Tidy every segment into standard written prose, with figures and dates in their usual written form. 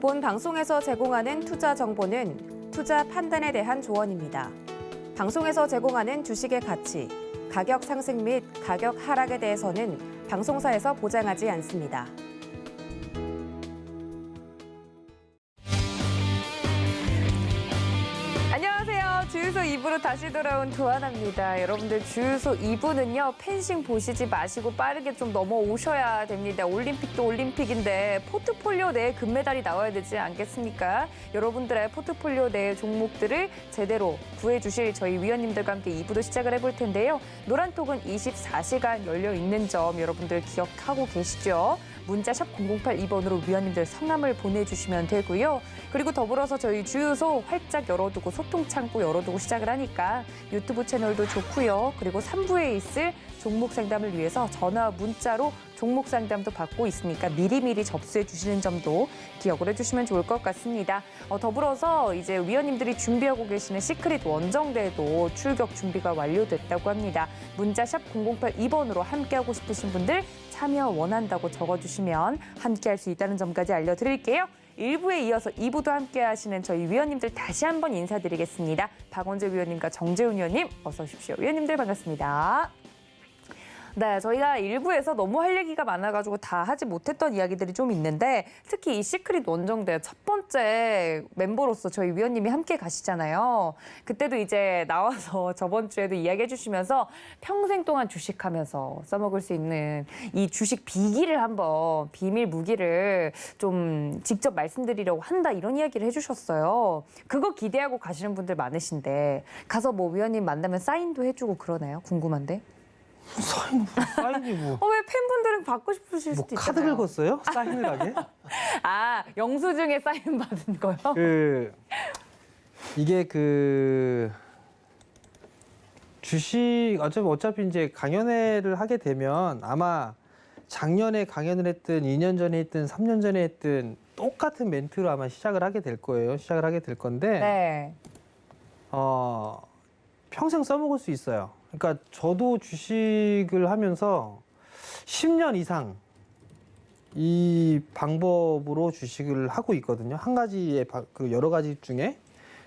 본 방송에서 제공하는 투자 정보는 투자 판단에 대한 조언입니다. 방송에서 제공하는 주식의 가치, 가격 상승 및 가격 하락에 대해서는 방송사에서 보장하지 않습니다. 안녕하세요. 주유소 2부로 다시 돌아온 도하나입니다. 여러분들 주유소 2부는요. 펜싱 보시지 마시고 빠르게 좀 넘어오셔야 됩니다. 올림픽도 올림픽인데 포트폴리오 내에 금메달이 나와야 되지 않겠습니까? 여러분들의 포트폴리오 내의 종목들을 제대로 구해주실 저희 위원님들과 함께 2부도 시작을 해볼 텐데요. 노란톡은 24시간 열려있는 점 여러분들 기억하고 계시죠? 문자샵 0082번으로 위원님들 성함을 보내주시면 되고요. 그리고 더불어서 저희 주유소 활짝 열어두고 소통 창구 열어두고 시작을 하니까 유튜브 채널도 좋고요. 그리고 3부에 있을 종목 상담을 위해서 전화 문자로 종목 상담도 받고 있으니까 미리미리 접수해 주시는 점도 기억을 해주시면 좋을 것 같습니다. 더불어서 이제 위원님들이 준비하고 계시는 시크릿 원정대도 출격 준비가 완료됐다고 합니다. 문자샵 0082번으로 함께하고 싶으신 분들 참여 원한다고 적어주시면 함께할 수 있다는 점까지 알려드릴게요. 1부에 이어서 2부도 함께 하시는 저희 위원님들 다시 한번 인사드리겠습니다. 박원재 위원님과 정재훈 위원님 어서 오십시오. 위원님들 반갑습니다. 네, 저희가 1부에서 너무 할 얘기가 많아가지고 다 하지 못했던 이야기들이 좀 있는데 특히 이 시크릿 원정대 첫 번째 멤버로서 저희 위원님이 함께 가시잖아요. 그때도 이제 나와서 저번 주에도 이야기해 주시면서 평생 동안 주식하면서 써먹을 수 있는 이 주식 비기를 한번 비밀 무기를 좀 직접 말씀드리려고 한다 이런 이야기를 해주셨어요. 그거 기대하고 가시는 분들 많으신데 가서 뭐 위원님 만나면 사인도 해주고 그러나요? 궁금한데. 사인이 뭐. 왜 팬분들은 받고 싶으실 수도 있잖아요. 카드 긁었어요? 사인을 하게? 아, 영수증에 사인 받은 거요? 이게 주식 어차피 이제 강연회를 하게 되면 아마 작년에 강연을 했든 2년 전에 했든 3년 전에 했든 똑같은 멘트로 아마 시작을 하게 될 거예요. 시작을 하게 될 건데 네. 평생 써먹을 수 있어요. 그러니까 저도 주식을 하면서 10년 이상 이 방법으로 주식을 하고 있거든요. 한 가지의 그 여러 가지 중에.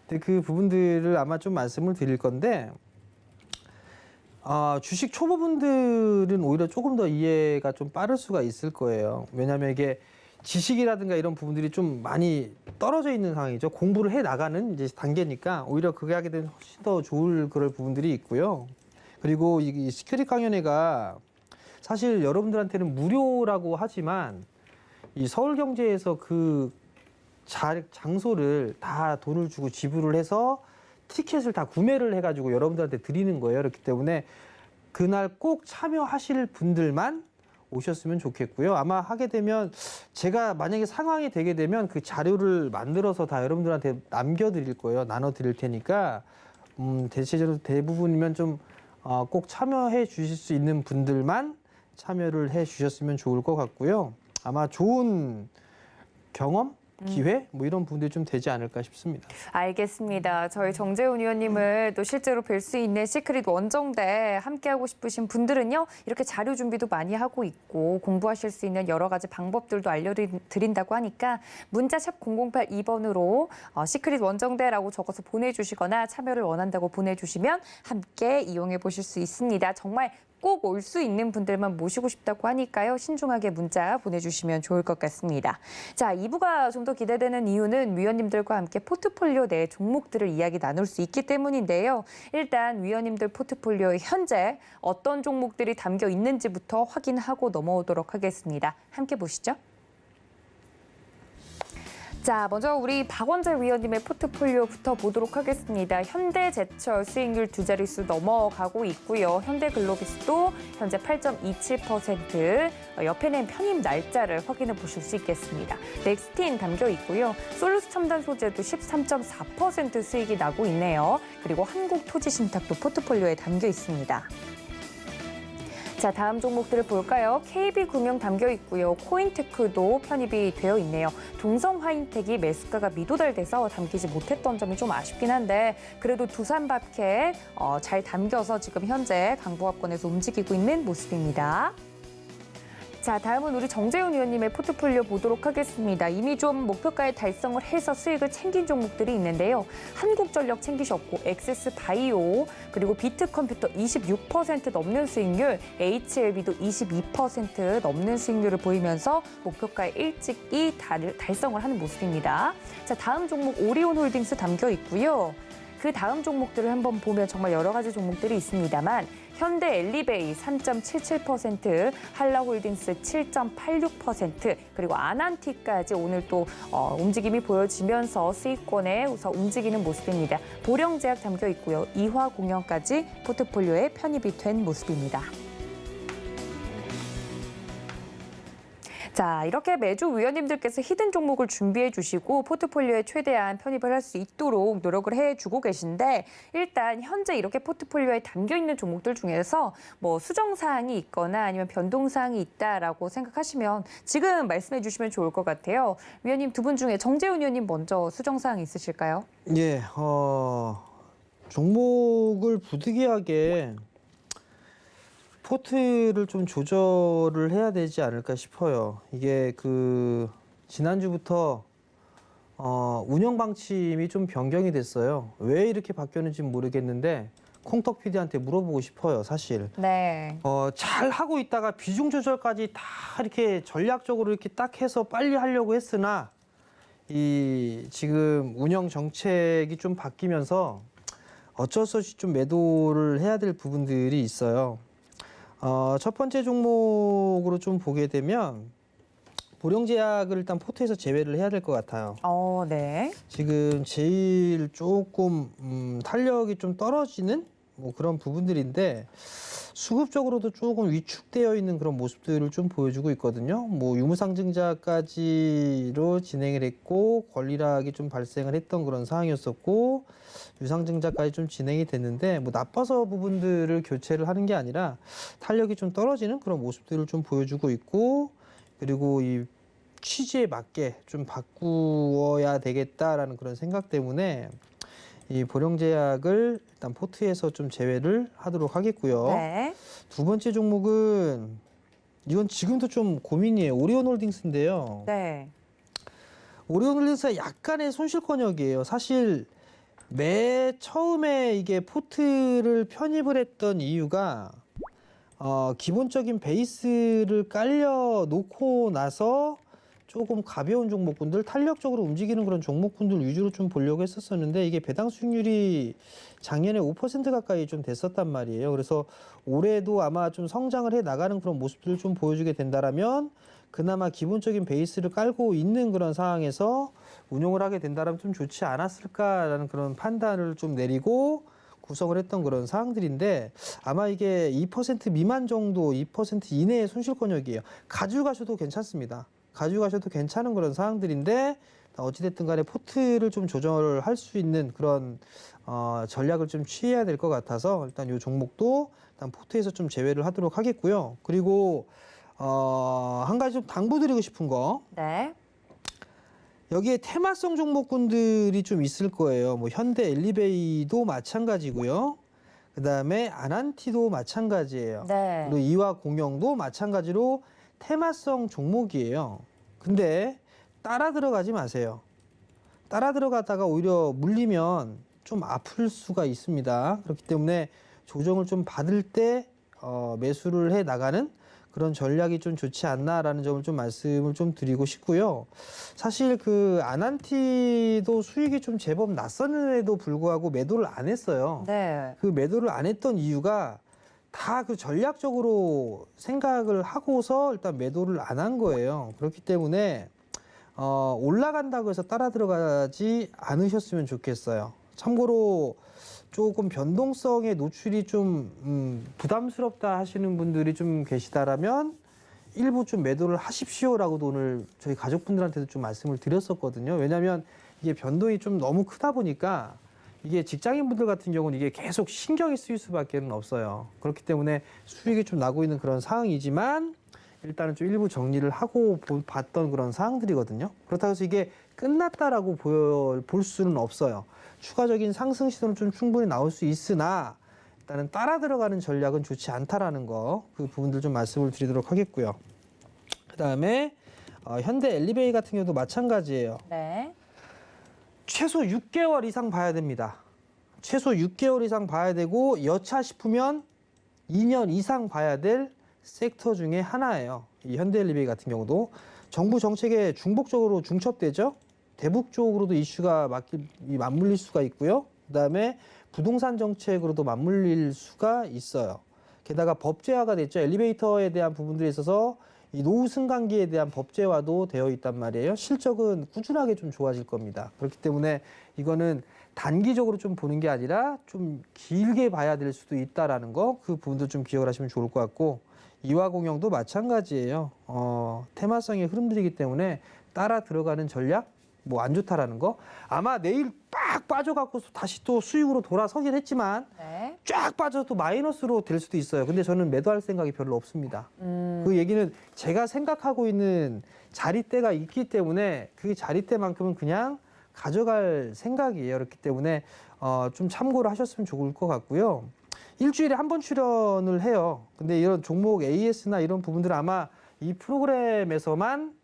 근데 그 부분들을 아마 좀 말씀을 드릴 건데 주식 초보분들은 오히려 조금 더 이해가 좀 빠를 수가 있을 거예요. 왜냐하면 이게 지식이라든가 이런 부분들이 좀 많이 떨어져 있는 상황이죠. 공부를 해 나가는 이제 단계니까 오히려 그게 하게 되면 훨씬 더 좋을 그럴 부분들이 있고요. 그리고 이 시큐릿 강연회가 사실 여러분들한테는 무료라고 하지만 이 서울경제에서 그 장소를 다 돈을 주고 지불을 해서 티켓을 다 구매를 해가지고 여러분들한테 드리는 거예요. 그렇기 때문에 그날 꼭 참여하실 분들만 오셨으면 좋겠고요. 아마 하게 되면 제가 만약에 상황이 되게 되면 그 자료를 만들어서 다 여러분들한테 남겨드릴 거예요. 나눠드릴 테니까 대체적으로 대부분이면 좀 꼭 참여해 주실 수 있는 분들만 참여를 해 주셨으면 좋을 것 같고요. 아마 좋은 경험? 기회? 뭐 이런 부분들이 좀 되지 않을까 싶습니다. 알겠습니다. 저희 정재훈 의원님을 또 실제로 뵐 수 있는 시크릿 원정대 함께하고 싶으신 분들은요. 이렇게 자료 준비도 많이 하고 있고 공부하실 수 있는 여러 가지 방법들도 알려드린다고 하니까 문자샵 0082번으로 시크릿 원정대라고 적어서 보내주시거나 참여를 원한다고 보내주시면 함께 이용해 보실 수 있습니다. 정말 꼭 올 수 있는 분들만 모시고 싶다고 하니까요. 신중하게 문자 보내주시면 좋을 것 같습니다. 자, 2부가 좀 더 기대되는 이유는 위원님들과 함께 포트폴리오 내 종목들을 이야기 나눌 수 있기 때문인데요. 일단 위원님들 포트폴리오에 현재 어떤 종목들이 담겨 있는지부터 확인하고 넘어오도록 하겠습니다. 함께 보시죠. 자, 먼저 우리 박원재 위원님의 포트폴리오부터 보도록 하겠습니다. 현대제철 수익률 두 자릿수 넘어가고 있고요. 현대글로비스도 현재 8.27%, 옆에는 편입 날짜를 확인해 보실 수 있겠습니다. 넥스틴 담겨 있고요. 솔루스 첨단 소재도 13.4% 수익이 나고 있네요. 그리고 한국토지신탁도 포트폴리오에 담겨 있습니다. 자, 다음 종목들을 볼까요? KB금융 담겨 있고요. 코인테크도 편입이 되어 있네요. 동성화인텍이 매수가가 미도달돼서 담기지 못했던 점이 좀 아쉽긴 한데 그래도 두산밥켓 잘 담겨서 지금 현재 강보합권에서 움직이고 있는 모습입니다. 자, 다음은 우리 정재훈 위원님의 포트폴리오 보도록 하겠습니다. 이미 좀 목표가에 달성을 해서 수익을 챙긴 종목들이 있는데요. 한국전력 챙기셨고, 엑세스바이오, 그리고 비트컴퓨터 26% 넘는 수익률, HLB도 22% 넘는 수익률을 보이면서 목표가에 일찍이 달성을 하는 모습입니다. 자, 다음 종목 오리온홀딩스 담겨 있고요. 그 다음 종목들을 한번 보면 정말 여러 가지 종목들이 있습니다만 현대 엘리베이 3.77%, 한라홀딩스 7.86%, 그리고 아난티까지 오늘 또 움직임이 보여지면서 수익권에 우선 움직이는 모습입니다. 보령제약 담겨 있고요. 이화공영까지 포트폴리오에 편입이 된 모습입니다. 자, 이렇게 매주 위원님들께서 히든 종목을 준비해 주시고 포트폴리오에 최대한 편입을 할 수 있도록 노력을 해주고 계신데 일단 현재 이렇게 포트폴리오에 담겨있는 종목들 중에서 뭐 수정사항이 있거나 아니면 변동사항이 있다라고 생각하시면 지금 말씀해 주시면 좋을 것 같아요. 위원님 두 분 중에 정재훈 위원님 먼저 수정사항 있으실까요? 예, 종목을 부득이하게 포트를 좀 조절을 해야 되지 않을까 싶어요. 이게 지난주부터 운영 방침이 좀 변경이 됐어요. 왜 이렇게 바뀌었는지 모르겠는데 콩떡 PD한테 물어보고 싶어요, 사실. 네. 잘 하고 있다가 비중 조절까지 다 이렇게 전략적으로 이렇게 딱 해서 빨리 하려고 했으나 지금 운영 정책이 좀 바뀌면서 어쩔 수 없이 좀 매도를 해야 될 부분들이 있어요. 첫 번째 종목으로 좀 보게 되면 보령제약을 일단 포트에서 제외를 해야 될 것 같아요. 네. 지금 제일 조금 탄력이 좀 떨어지는 뭐 그런 부분들인데 수급적으로도 조금 위축되어 있는 그런 모습들을 좀 보여주고 있거든요. 뭐 유무상증자까지로 진행을 했고 권리락이 좀 발생을 했던 그런 상황이었었고 유상증자까지 좀 진행이 됐는데 뭐 나빠서 부분들을 교체를 하는 게 아니라 탄력이 좀 떨어지는 그런 모습들을 좀 보여주고 있고 그리고 이 취지에 맞게 좀 바꾸어야 되겠다라는 그런 생각 때문에 이 보령제약을 일단 포트에서 좀 제외를 하도록 하겠고요. 네. 두 번째 종목은 이건 지금도 좀 고민이에요. 오리온홀딩스인데요. 네. 오리온홀딩스가 약간의 손실권역이에요. 사실 처음에 이게 포트를 편입을 했던 이유가 기본적인 베이스를 깔려 놓고 나서 조금 가벼운 종목군들, 탄력적으로 움직이는 그런 종목군들 위주로 좀 보려고 했었었는데 이게 배당 수익률이 작년에 5% 가까이 좀 됐었단 말이에요. 그래서 올해도 아마 좀 성장을 해 나가는 그런 모습들을 좀 보여주게 된다라면 그나마 기본적인 베이스를 깔고 있는 그런 상황에서 운용을 하게 된다면 좀 좋지 않았을까라는 그런 판단을 좀 내리고 구성을 했던 그런 사항들인데 아마 이게 2% 미만 정도, 2% 이내의 손실권역이에요. 가져가셔도 괜찮습니다. 가져가셔도 괜찮은 그런 사항들인데 어찌됐든 간에 포트를 좀 조절할 수 있는 그런 전략을 좀 취해야 될 것 같아서 일단 이 종목도 일단 포트에서 좀 제외를 하도록 하겠고요. 그리고 한 가지 좀 당부드리고 싶은 거. 네. 여기에 테마성 종목군들이 좀 있을 거예요. 뭐 현대 엘리베이도 마찬가지고요. 그다음에 아난티도 마찬가지예요. 네. 그리고 이화공영도 마찬가지로 테마성 종목이에요. 근데 따라 들어가지 마세요. 따라 들어가다가 오히려 물리면 좀 아플 수가 있습니다. 그렇기 때문에 조정을 좀 받을 때 매수를 해 나가는 그런 전략이 좀 좋지 않나라는 점을 좀 말씀을 좀 드리고 싶고요. 사실 아난티도 수익이 좀 제법 났었는데도 불구하고 매도를 안 했어요. 네. 그 매도를 안 했던 이유가 다 전략적으로 생각을 하고서 일단 매도를 안 한 거예요. 그렇기 때문에 올라간다고 해서 따라 들어가지 않으셨으면 좋겠어요. 참고로 조금 변동성에 노출이 좀 부담스럽다 하시는 분들이 좀 계시다라면 일부 좀 매도를 하십시오라고도 오늘 저희 가족분들한테도 좀 말씀을 드렸었거든요. 왜냐하면 이게 변동이 좀 너무 크다 보니까 이게 직장인분들 같은 경우는 이게 계속 신경이 쓰일 수밖에 없어요. 그렇기 때문에 수익이 좀 나고 있는 그런 상황이지만 일단은 좀 일부 정리를 하고 봤던 그런 상황들이거든요. 그렇다고 해서 이게 끝났다라고 볼 수는 없어요. 추가적인 상승 시도는 좀 충분히 나올 수 있으나 일단은 따라 들어가는 전략은 좋지 않다라는 거 그 부분들 좀 말씀을 드리도록 하겠고요. 그다음에 현대 엘리베이 같은 경우도 마찬가지예요. 네. 최소 6개월 이상 봐야 됩니다. 최소 6개월 이상 봐야 되고 여차 싶으면 2년 이상 봐야 될 섹터 중에 하나예요. 이 현대 엘리베이 같은 경우도 정부 정책에 중복적으로 중첩되죠. 대북 쪽으로도 이슈가 맞물릴 수가 있고요. 그다음에 부동산 정책으로도 맞물릴 수가 있어요. 게다가 법제화가 됐죠. 엘리베이터에 대한 부분들에 있어서 이 노후 승강기에 대한 법제화도 되어 있단 말이에요. 실적은 꾸준하게 좀 좋아질 겁니다. 그렇기 때문에 이거는 단기적으로 좀 보는 게 아니라 좀 길게 봐야 될 수도 있다라는 거, 그 부분도 좀 기억을 하시면 좋을 것 같고, 이화공영도 마찬가지예요. 테마성의 흐름들이기 때문에 따라 들어가는 전략, 뭐 안 좋다라는 거. 아마 내일 빡 빠져갖고 다시 또 수익으로 돌아서긴 했지만 네. 쫙 빠져도 마이너스로 될 수도 있어요. 근데 저는 매도할 생각이 별로 없습니다. 그 얘기는 제가 생각하고 있는 자리대가 있기 때문에 그 자리대만큼은 그냥 가져갈 생각이에요. 그렇기 때문에 좀 참고를 하셨으면 좋을 것 같고요. 일주일에 한 번 출연을 해요. 근데 이런 종목 AS나 이런 부분들은 아마 이 프로그램에서만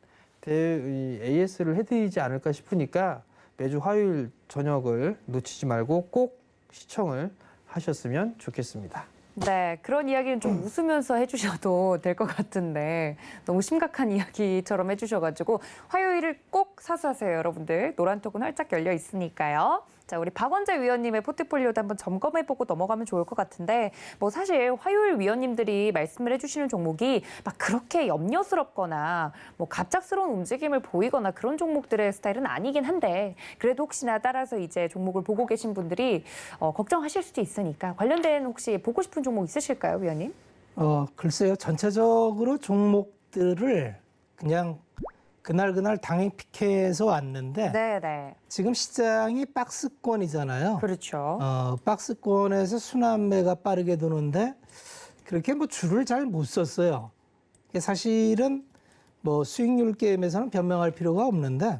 AS를 해드리지 않을까 싶으니까 매주 화요일 저녁을 놓치지 말고 꼭 시청을 하셨으면 좋겠습니다. 네, 그런 이야기는 좀 웃으면서 해주셔도 될 것 같은데 너무 심각한 이야기처럼 해주셔가지고 화요일을 꼭 사서 하세요, 여러분들. 노란톡은 활짝 열려 있으니까요. 자, 우리 박원재 위원님의 포트폴리오도 한번 점검해보고 넘어가면 좋을 것 같은데 뭐 사실 화요일 위원님들이 말씀을 해주시는 종목이 막 그렇게 염려스럽거나 뭐 갑작스러운 움직임을 보이거나 그런 종목들의 스타일은 아니긴 한데 그래도 혹시나 따라서 이제 종목을 보고 계신 분들이 걱정하실 수도 있으니까 관련된 혹시 보고 싶은 종목 있으실까요, 위원님? 글쎄요. 전체적으로 종목들을 그냥 그날 당일 픽해서 왔는데 네. 지금 시장이 박스권이잖아요. 그렇죠. 박스권에서 순환매가 빠르게 도는데 그렇게 뭐 줄을 잘 못 썼어요. 사실은 뭐 수익률 게임에서는 변명할 필요가 없는데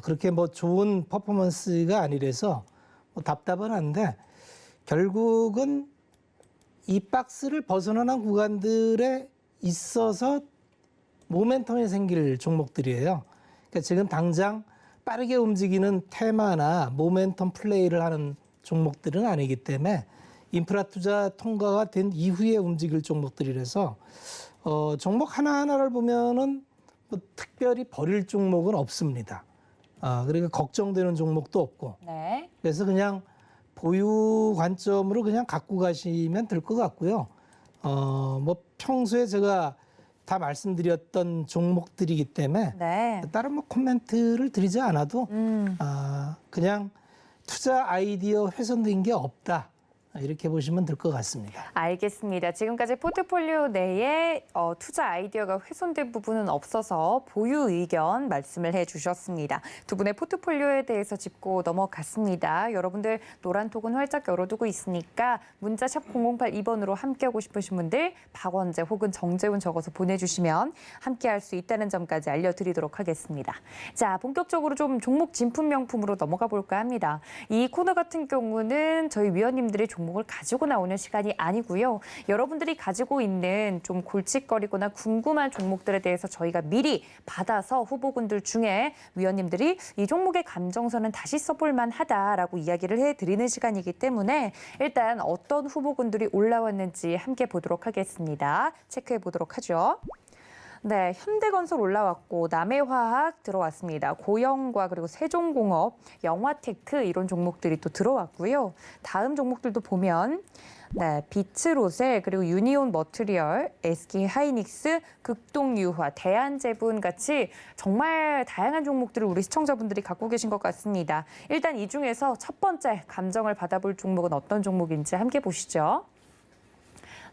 그렇게 뭐 좋은 퍼포먼스가 아니라서 뭐 답답은 한데 결국은 이 박스를 벗어나는 구간들에 있어서 모멘텀이 생길 종목들이에요. 그러니까 지금 당장 빠르게 움직이는 테마나 모멘텀 플레이를 하는 종목들은 아니기 때문에 인프라 투자 통과가 된 이후에 움직일 종목들이라서 종목 하나하나를 보면은 뭐 특별히 버릴 종목은 없습니다. 그러니까 걱정되는 종목도 없고. 네. 그래서 그냥 보유 관점으로 그냥 갖고 가시면 될 것 같고요. 뭐 평소에 제가 다 말씀드렸던 종목들이기 때문에 네. 다른 뭐 코멘트를 드리지 않아도 그냥 투자 아이디어 훼손된 게 없다. 이렇게 보시면 될 것 같습니다. 알겠습니다. 지금까지 포트폴리오 내에 투자 아이디어가 훼손된 부분은 없어서 보유 의견 말씀을 해주셨습니다. 두 분의 포트폴리오에 대해서 짚고 넘어갔습니다. 여러분들 노란톡은 활짝 열어두고 있으니까 문자 샵 0082번으로 함께하고 싶으신 분들 박원재 혹은 정재훈 적어서 보내주시면 함께할 수 있다는 점까지 알려드리도록 하겠습니다. 자, 본격적으로 좀 종목 진품 명품으로 넘어가 볼까 합니다. 이 코너 같은 경우는 저희 위원님들이 종목을 가지고 나오는 시간이 아니고요. 여러분들이 가지고 있는 좀 골칫거리거나 궁금한 종목들에 대해서 저희가 미리 받아서 후보군들 중에 위원님들이 이 종목의 감정선은 다시 써볼 만하다라고 이야기를 해드리는 시간이기 때문에 일단 어떤 후보군들이 올라왔는지 함께 보도록 하겠습니다. 체크해 보도록 하죠. 네, 현대건설 올라왔고 남해화학 들어왔습니다. 고영과 그리고 세종공업, 영화테크 이런 종목들이 또 들어왔고요. 다음 종목들도 보면 비츠로셀 그리고 유니온 머트리얼, SK하이닉스, 극동유화, 대한제분 같이 정말 다양한 종목들을 우리 시청자분들이 갖고 계신 것 같습니다. 일단 이 중에서 첫 번째 감정을 받아볼 종목은 어떤 종목인지 함께 보시죠.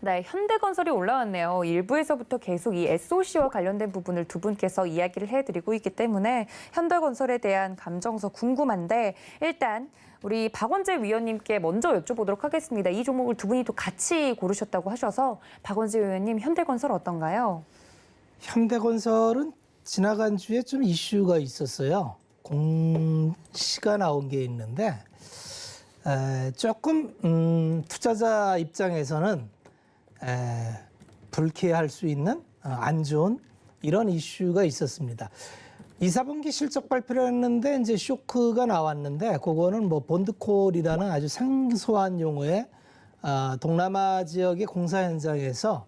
네, 현대건설이 올라왔네요. 1부에서부터 계속 이 SOC와 관련된 부분을 두 분께서 이야기를 해드리고 있기 때문에 현대건설에 대한 감정서 궁금한데 일단 우리 박원재 위원님께 먼저 여쭤보도록 하겠습니다. 이 종목을 두 분이 또 같이 고르셨다고 하셔서 박원재 위원님 현대건설 어떤가요? 현대건설은 지나간 주에 좀 이슈가 있었어요. 공시가 나온 게 있는데 조금 투자자 입장에서는 불쾌할 수 있는 안 좋은 이런 이슈가 있었습니다. 2, 4분기 실적 발표를 했는데 이제 쇼크가 나왔는데 그거는 뭐 본드콜이라는 아주 생소한 용어의 동남아 지역의 공사 현장에서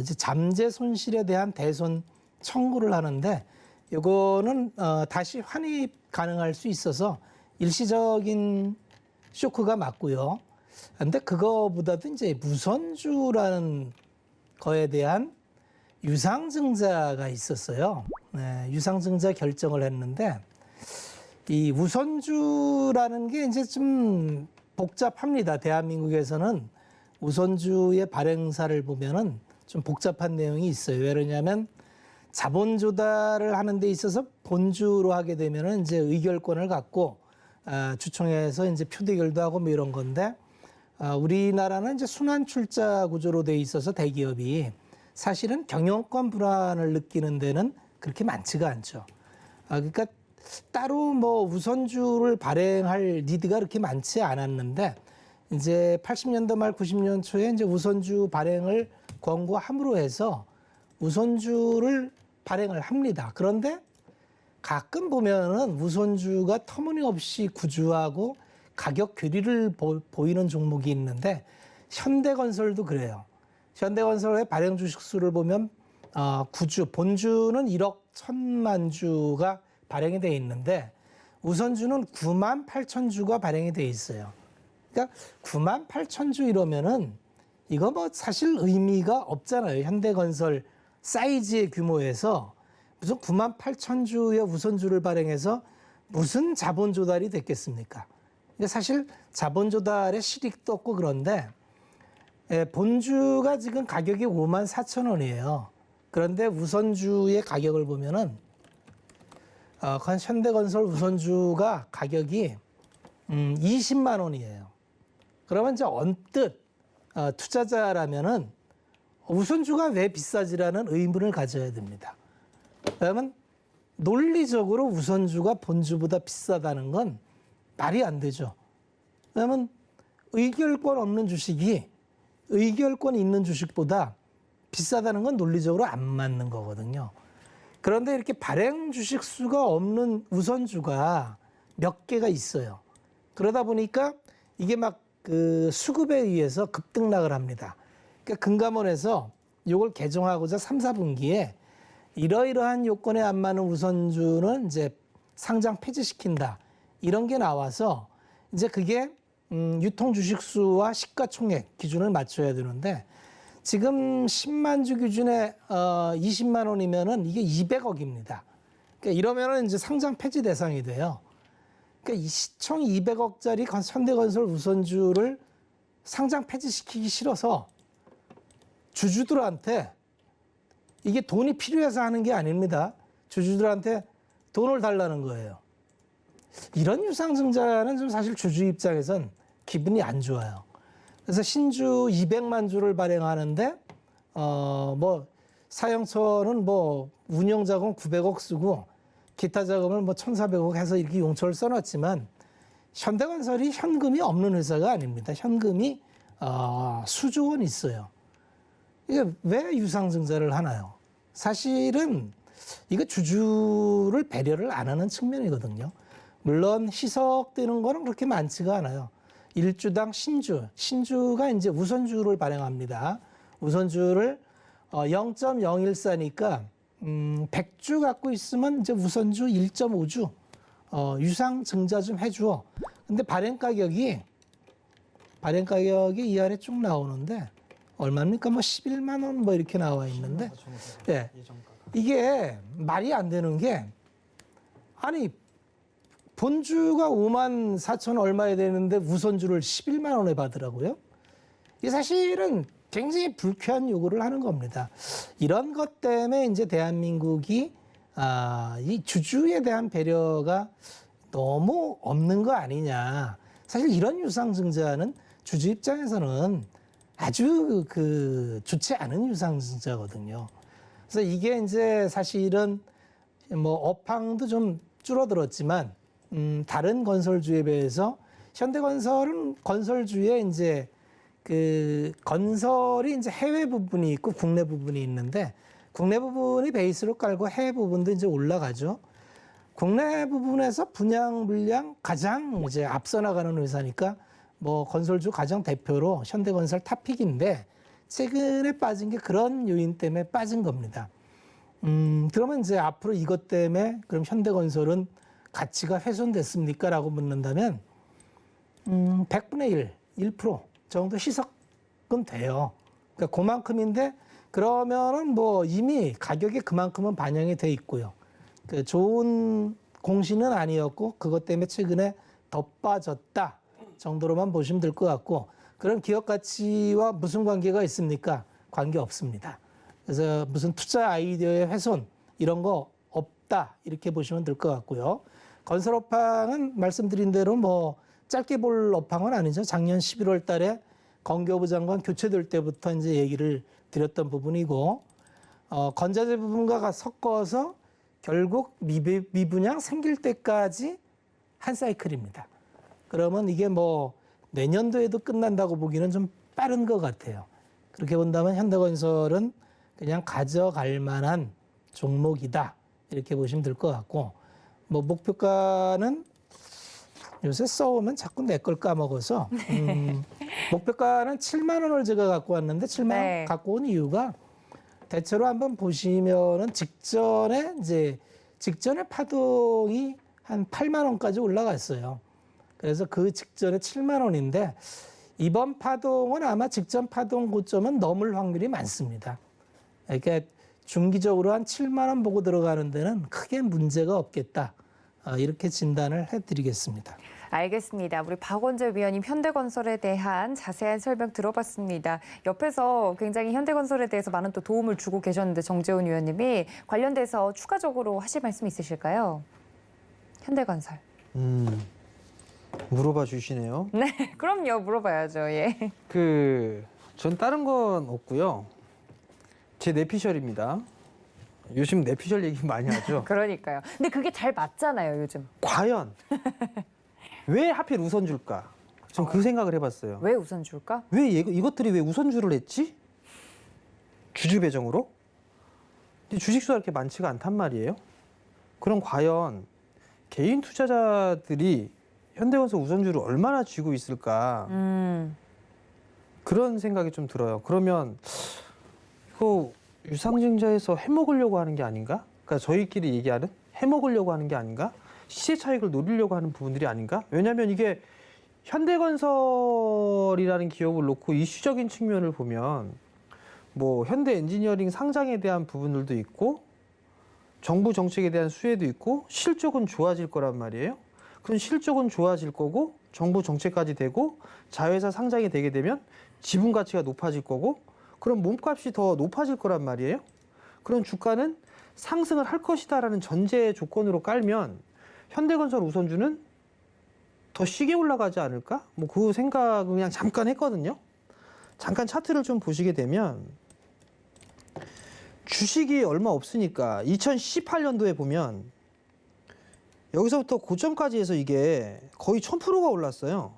이제 잠재 손실에 대한 대손 청구를 하는데 이거는 다시 환입 가능할 수 있어서 일시적인 쇼크가 맞고요. 근데 그거보다도 이제 무선주라는 거에 대한 유상증자가 있었어요. 네, 유상증자 결정을 했는데 이 우선주라는 게 이제 좀 복잡합니다. 대한민국에서는 우선주의 발행사를 보면은 좀 복잡한 내용이 있어요. 왜냐하면 자본 조달을 하는 데 있어서 본주로 하게 되면은 이제 의결권을 갖고 주총에서 이제 표대결도 하고 뭐 이런 건데 우리나라는 이제 순환 출자 구조로 돼 있어서 대기업이 사실은 경영권 불안을 느끼는 데는 그렇게 많지가 않죠. 그러니까 따로 뭐 우선주를 발행할 니드가 그렇게 많지 않았는데 이제 80년대 말 90년 초에 이제 우선주 발행을 권고함으로 해서 우선주를 발행을 합니다. 그런데 가끔 보면은 우선주가 터무니없이 구주하고 가격 괴리를 보이는 종목이 있는데 현대건설도 그래요. 현대건설의 발행 주식수를 보면 구주, 본주는 1억 1천만 주가 발행이 돼 있는데 우선주는 9만 8천 주가 발행이 돼 있어요. 그러니까 9만 8천 주 이러면은 이거 뭐 사실 의미가 없잖아요. 현대건설 사이즈의 규모에서 무슨 9만 8천 주의 우선주를 발행해서 무슨 자본 조달이 됐겠습니까? 그러니까 사실 자본 조달의 실익도 없고 그런데 본주가 지금 가격이 5만 4천 원이에요. 그런데 우선주의 가격을 보면은 현대건설 우선주가 가격이 20만 원이에요. 그러면 이제 언뜻 투자자라면은 우선주가 왜 비싸지라는 의문을 가져야 됩니다. 왜냐하면 논리적으로 우선주가 본주보다 비싸다는 건 말이 안 되죠. 왜냐하면 의결권 없는 주식이 의결권 있는 주식보다 비싸다는 건 논리적으로 안 맞는 거거든요. 그런데 이렇게 발행 주식 수가 없는 우선주가 몇 개가 있어요. 그러다 보니까 이게 막 그 수급에 의해서 급등락을 합니다. 그러니까 금감원에서 이걸 개정하고자 3, 4분기에 이러이러한 요건에 안 맞는 우선주는 이제 상장 폐지시킨다. 이런 게 나와서 이제 그게 유통 주식수와 시가총액 기준을 맞춰야 되는데 지금 10만 주 기준에 20만 원이면은 이게 200억입니다. 그러니까 이러면은 이제 상장 폐지 대상이 돼요. 그러니까 총 200억짜리 현대건설 우선주를 상장 폐지시키기 싫어서 주주들한테 이게 돈이 필요해서 하는 게 아닙니다. 주주들한테 돈을 달라는 거예요. 이런 유상증자는 좀 사실 주주 입장에선 기분이 안 좋아요. 그래서 신주 200만 주를 발행하는데 뭐 사영처는 뭐 운영 자금 900억 쓰고 기타 자금을 뭐 1,400억 해서 이렇게 용처를 써놨지만 현대건설이 현금이 없는 회사가 아닙니다. 현금이 수조 원 있어요. 이게 왜 유상증자를 하나요? 사실은 이거 주주를 배려를 안 하는 측면이거든요. 물론 희석되는 거는 그렇게 많지가 않아요. 1주당 신주가 이제 우선주를 발행합니다. 우선주를 0.014니까 100주 갖고 있으면 이제 우선주 1.5주 유상 증자 좀 해줘. 근데 발행 가격이 이 안에 쭉 나오는데 얼마입니까? 뭐 11만 원 뭐 이렇게 나와 있는데 예. 이게 말이 안 되는 게 아니 본주가 5만 4천 얼마에 되는데 우선주를 11만 원에 받으라고요? 이게 사실은 굉장히 불쾌한 요구를 하는 겁니다. 이런 것 때문에 이제 대한민국이 이 주주에 대한 배려가 너무 없는 거 아니냐. 사실 이런 유상증자는 주주 입장에서는 아주 좋지 않은 유상증자거든요. 그래서 이게 이제 사실은 뭐 업황도 좀 줄어들었지만 다른 건설주에 비해서 현대건설은 건설주에 이제 건설이 이제 해외 부분이 있고 국내 부분이 있는데 국내 부분이 베이스로 깔고 해외 부분도 이제 올라가죠. 국내 부분에서 분양 물량 가장 이제 앞서 나가는 회사니까 뭐 건설주 가장 대표로 현대건설 탑픽인데 최근에 빠진 게 그런 요인 때문에 빠진 겁니다. 그러면 이제 앞으로 이것 때문에 그럼 현대건설은 가치가 훼손됐습니까? 라고 묻는다면 100분의 1% 정도 희석은 돼요. 그러니까 그만큼인데 그러면은 뭐 이미 가격이 그만큼은 반영이 돼 있고요. 그 좋은 공시는 아니었고 그것 때문에 최근에 더 빠졌다 정도로만 보시면 될 것 같고 그런 기업 가치와 무슨 관계가 있습니까? 관계 없습니다. 그래서 무슨 투자 아이디어의 훼손 이런 거 없다 이렇게 보시면 될 것 같고요. 건설 업황은 말씀드린 대로 뭐 짧게 볼 업황은 아니죠. 작년 11월 달에 건교부 장관 교체될 때부터 이제 얘기를 드렸던 부분이고 건자재 부분과 섞어서 결국 미분양 생길 때까지 한 사이클입니다. 그러면 이게 뭐 내년도에도 끝난다고 보기는 좀 빠른 것 같아요. 그렇게 본다면 현대건설은 그냥 가져갈 만한 종목이다. 이렇게 보시면 될 것 같고 뭐 목표가는 요새 써오면 자꾸 내 걸 까먹어서 목표가는 7만 원을 제가 갖고 왔는데 7만 원 네. 갖고 온 이유가 대체로 한번 보시면은 직전에 파동이 한 8만 원까지 올라갔어요. 그래서 그 직전에 7만 원인데 이번 파동은 아마 직전 파동 고점은 넘을 확률이 많습니다. 그러니까 중기적으로 한 7만 원 보고 들어가는 데는 크게 문제가 없겠다. 이렇게 진단을 해드리겠습니다. 알겠습니다. 우리 박원재 위원님 현대건설에 대한 자세한 설명 들어봤습니다. 옆에서 굉장히 현대건설에 대해서 많은 또 도움을 주고 계셨는데 정재훈 위원님이 관련돼서 추가적으로 하실 말씀 있으실까요? 현대건설. 물어봐 주시네요. 네, 그럼요. 물어봐야죠. 예. 전 다른 건 없고요. 제 뇌피셜입니다. 요즘 뇌피셜 얘기 많이 하죠. 그러니까요. 근데 그게 잘 맞잖아요, 요즘. 과연 왜 하필 우선줄까? 전 그 생각을 해봤어요. 왜 우선 줄까? 왜 이것들이 왜 우선주를 했지? 주주 배정으로? 근데 주식수가 그렇게 많지가 않단 말이에요. 그럼 과연 개인 투자자들이 현대건설 우선주를 얼마나 쥐고 있을까? 그런 생각이 좀 들어요. 그러면 이거 유상증자에서 해먹으려고 하는 게 아닌가? 그러니까 저희끼리 얘기하는 해먹으려고 하는 게 아닌가? 시세 차익을 노리려고 하는 부분들이 아닌가? 왜냐하면 이게 현대건설이라는 기업을 놓고 이슈적인 측면을 보면 뭐 현대 엔지니어링 상장에 대한 부분들도 있고 정부 정책에 대한 수혜도 있고 실적은 좋아질 거란 말이에요. 그럼 실적은 좋아질 거고 정부 정책까지 되고 자회사 상장이 되게 되면 지분 가치가 높아질 거고 그럼 몸값이 더 높아질 거란 말이에요. 그럼 주가는 상승을 할 것이다라는 전제 조건으로 깔면 현대건설 우선주는 더 시게 올라가지 않을까? 뭐 그 생각을 그냥 잠깐 했거든요. 잠깐 차트를 좀 보시게 되면 주식이 얼마 없으니까 2018년도에 보면 여기서부터 고점까지 해서 이게 거의 1000%가 올랐어요.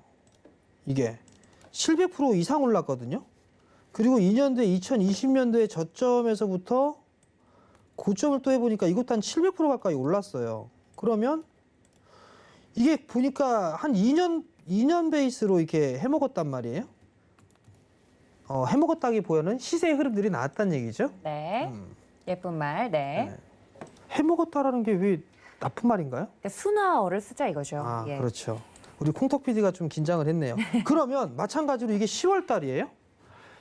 이게 700% 이상 올랐거든요. 그리고 2년도에 2020년도에 저점에서부터 고점을 또 해보니까 이것도 한 700% 가까이 올랐어요. 그러면 이게 보니까 한 2년 베이스로 이렇게 해먹었단 말이에요. 해먹었다기보다는 시세의 흐름들이 나왔다는 얘기죠. 네. 예쁜 말. 네. 네. 해먹었다라는 게 왜 나쁜 말인가요? 그러니까 순화어를 쓰자 이거죠. 아, 예. 그렇죠. 우리 콩떡 PD가 좀 긴장을 했네요. 그러면 마찬가지로 이게 10월 달이에요.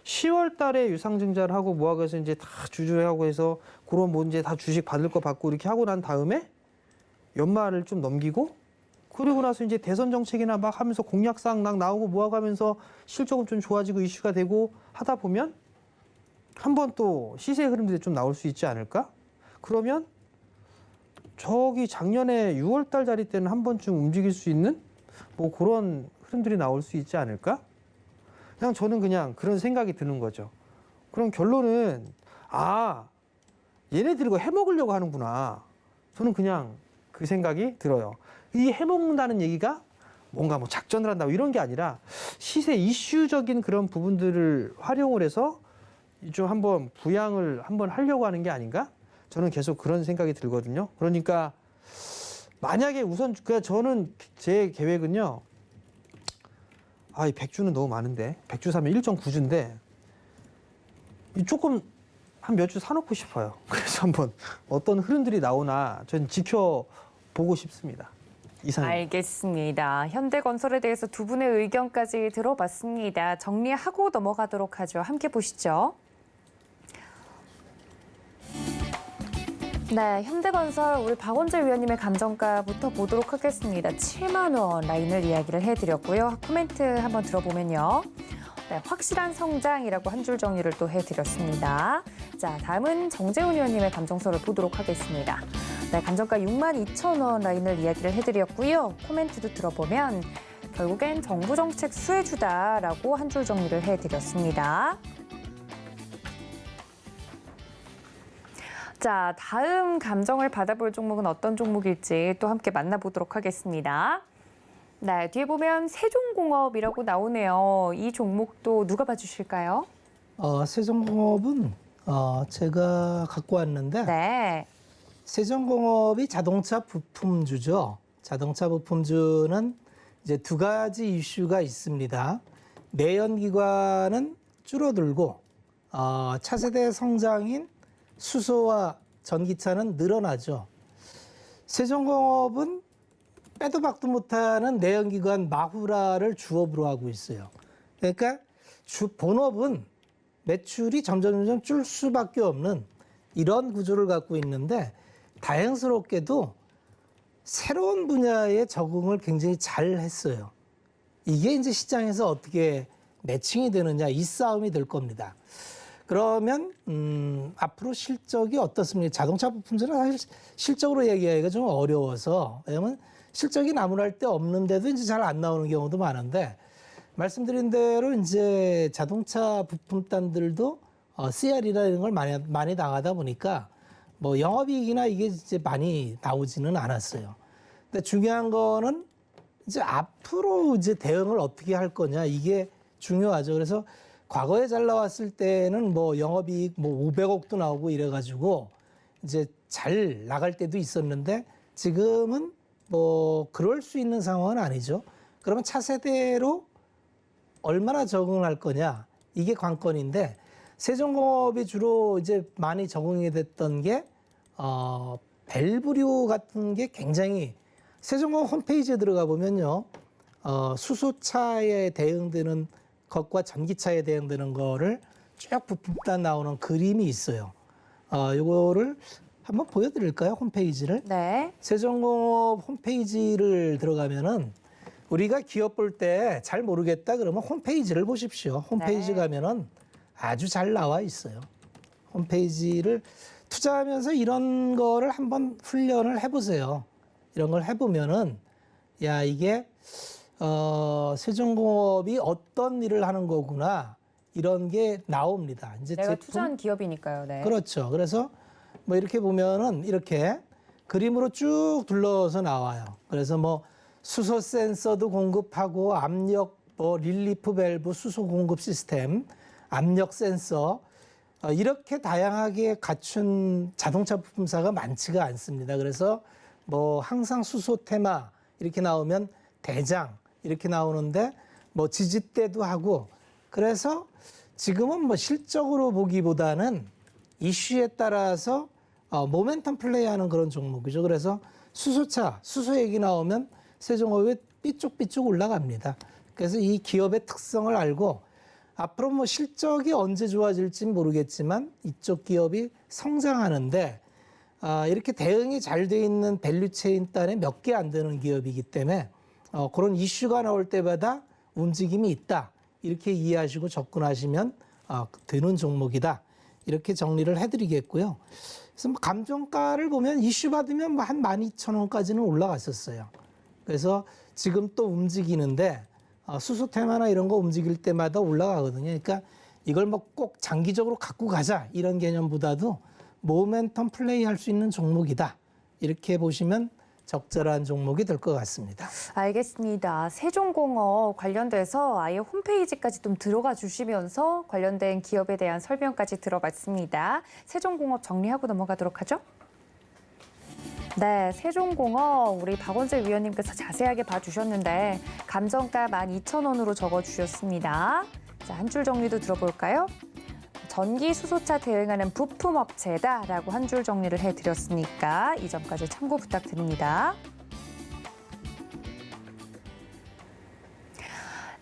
10월 달에 유상증자를 하고 뭐하고 해서 이제 다 주주하고 해서 그런 뭐 이제 다 주식 받을 거 받고 이렇게 하고 난 다음에 연말을 좀 넘기고 그리고 나서 이제 대선 정책이나 막 하면서 공약사항 막 나오고 뭐하고 하면서 실적은 좀 좋아지고 이슈가 되고 하다 보면 한번 또 시세 흐름들이 좀 나올 수 있지 않을까? 그러면 저기 작년에 6월 달 자리 때는 한 번쯤 움직일 수 있는 뭐 그런 흐름들이 나올 수 있지 않을까? 저는 그냥 그런 생각이 드는 거죠. 그럼 결론은 얘네들이 이거 해먹으려고 하는구나. 저는 그냥 그 생각이 들어요. 이 해먹는다는 얘기가 뭔가 뭐 작전을 한다 이런 게 아니라 시세 이슈적인 그런 부분들을 활용을 해서 좀 한번 부양을 한번 하려고 하는 게 아닌가? 저는 계속 그런 생각이 들거든요. 그러니까 만약에 우선 저는 제 계획은요. 이 100주는 너무 많은데 100주 사면 1.9주인데 조금 한 몇 주 사놓고 싶어요. 그래서 한번 어떤 흐름들이 나오나 전 지켜보고 싶습니다. 이상입니다. 알겠습니다. 현대건설에 대해서 두 분의 의견까지 들어봤습니다. 정리하고 넘어가도록 하죠. 함께 보시죠. 네, 현대건설 우리 박원재 위원님의 감정가부터 보도록 하겠습니다. 7만 원 라인을 이야기를 해드렸고요. 코멘트 한번 들어보면요. 네, 확실한 성장이라고 한 줄 정리를 또 해드렸습니다. 자, 다음은 정재훈 의원님의 감정서를 보도록 하겠습니다. 네, 감정가 62,000원 라인을 이야기를 해드렸고요. 코멘트도 들어보면 결국엔 정부 정책 수혜주다라고 한 줄 정리를 해드렸습니다. 자, 다음 감정을 받아볼 종목은 어떤 종목일지 또 함께 만나보도록 하겠습니다. 네, 뒤에 보면 세종공업이라고 나오네요. 이 종목도 누가 봐주실까요? 세종공업은 제가 갖고 왔는데 네. 세종공업이 자동차 부품주죠. 자동차 부품주는 이제 두 가지 이슈가 있습니다. 내연기관은 줄어들고 차세대 성장인 수소와 전기차는 늘어나죠. 세종공업은 빼도 박도 못하는 내연기관 마후라를 주업으로 하고 있어요. 그러니까 본업은 매출이 점점 줄 수밖에 없는 이런 구조를 갖고 있는데 다행스럽게도 새로운 분야에 적응을 굉장히 잘 했어요. 이게 이제 시장에서 어떻게 매칭이 되느냐 이 싸움이 될 겁니다. 그러면 앞으로 실적이 어떻습니까? 자동차 부품들은 사실 실적으로 얘기하기가 좀 어려워서 왜냐하면 실적이 나무랄 데 없는데도 이제 잘 안 나오는 경우도 많은데 말씀드린 대로 이제 자동차 부품단들도 CR이나 이런 걸 많이 나가다 보니까 뭐 영업이익이나 이게 이제 많이 나오지는 않았어요. 근데 중요한 거는 이제 앞으로 이제 대응을 어떻게 할 거냐 이게 중요하죠. 그래서 과거에 잘 나왔을 때는 뭐 영업이익 뭐 500억도 나오고 이래가지고 이제 잘 나갈 때도 있었는데 지금은 뭐 그럴 수 있는 상황은 아니죠. 그러면 차세대로 얼마나 적응을 할 거냐 이게 관건인데 세종공업이 주로 이제 많이 적응이 됐던 게 밸브류 같은 게 굉장히 세종공업 홈페이지에 들어가 보면요 수소차에 대응되는 것과 전기차에 대응되는 거를 쭉 부품단 나오는 그림이 있어요. 요거를 한번 보여드릴까요? 홈페이지를. 네. 세종공업 홈페이지를 들어가면은 우리가 기업 볼 때 잘 모르겠다 그러면 홈페이지를 보십시오. 홈페이지 네. 가면은 아주 잘 나와 있어요. 홈페이지를 투자하면서 이런 거를 한번 훈련을 해보세요. 이런 걸 해보면은 야 이게 세종공업이 어떤 일을 하는 거구나 이런 게 나옵니다. 이제 내가 투자한 기업이니까요. 네. 그렇죠. 그래서 뭐 이렇게 보면은 이렇게 그림으로 쭉 둘러서 나와요. 그래서 뭐 수소 센서도 공급하고 압력 뭐 릴리프 밸브 수소 공급 시스템, 압력 센서 이렇게 다양하게 갖춘 자동차 부품사가 많지가 않습니다. 그래서 뭐 항상 수소 테마 이렇게 나오면 대장 이렇게 나오는데 뭐 지지대도 하고 그래서 지금은 뭐 실적으로 보기보다는 이슈에 따라서 모멘텀 플레이하는 그런 종목이죠. 그래서 수소차, 수소 얘기 나오면 세종업이 삐쭉삐쭉 올라갑니다. 그래서 이 기업의 특성을 알고 앞으로 뭐 실적이 언제 좋아질지 모르겠지만 이쪽 기업이 성장하는데 이렇게 대응이 잘 돼 있는 밸류체인 단에 몇 개 안 되는 기업이기 때문에 그런 이슈가 나올 때마다 움직임이 있다. 이렇게 이해하시고 접근하시면 되는 종목이다. 이렇게 정리를 해드리겠고요. 그래서 뭐 감정가를 보면 이슈 받으면 뭐 한 12,000원까지는 올라갔었어요. 그래서 지금 또 움직이는데 수소 테마나 이런 거 움직일 때마다 올라가거든요. 그러니까 이걸 뭐 꼭 장기적으로 갖고 가자 이런 개념보다도 모멘텀 플레이 할 수 있는 종목이다. 이렇게 보시면 적절한 종목이 될 것 같습니다. 알겠습니다. 세종공업 관련돼서 아예 홈페이지까지 좀 들어가 주시면서 관련된 기업에 대한 설명까지 들어봤습니다. 세종공업 정리하고 넘어가도록 하죠. 네, 세종공업 우리 박원재 위원님께서 자세하게 봐주셨는데 감정가 12,000원으로 적어주셨습니다. 자, 한 줄 정리도 들어볼까요? 전기 수소차 대응하는 부품업체다라고 한 줄 정리를 해드렸으니까 이 점까지 참고 부탁드립니다.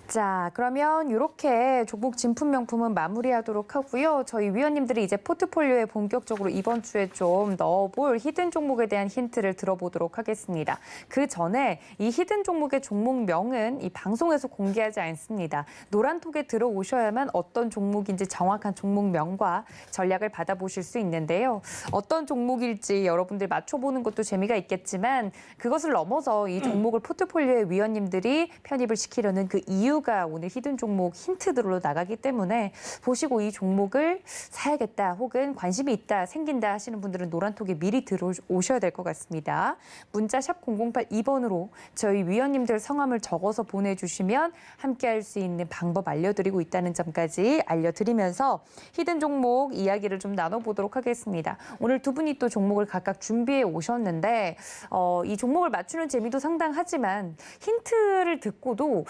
자, 그러면 이렇게 종목 진품 명품은 마무리하도록 하고요. 저희 위원님들이 이제 포트폴리오에 본격적으로 이번 주에 좀 넣어볼 히든 종목에 대한 힌트를 들어보도록 하겠습니다. 그 전에 이 히든 종목의 종목명은 이 방송에서 공개하지 않습니다. 노란톡에 들어오셔야만 어떤 종목인지 정확한 종목명과 전략을 받아보실 수 있는데요. 어떤 종목일지 여러분들 맞춰보는 것도 재미가 있겠지만 그것을 넘어서 이 종목을 포트폴리오에 위원님들이 편입을 시키려는 그 이유가 오늘 히든 종목 힌트들로 나가기 때문에 보시고 이 종목을 사야겠다 혹은 관심이 있다 생긴다 하시는 분들은 노란톡에 미리 들어오셔야 될 것 같습니다. 문자 샵 0082번으로 저희 위원님들 성함을 적어서 보내주시면 함께할 수 있는 방법 알려드리고 있다는 점까지 알려드리면서 히든 종목 이야기를 좀 나눠보도록 하겠습니다. 오늘 두 분이 또 종목을 각각 준비해 오셨는데 이 종목을 맞추는 재미도 상당하지만 힌트를 듣고도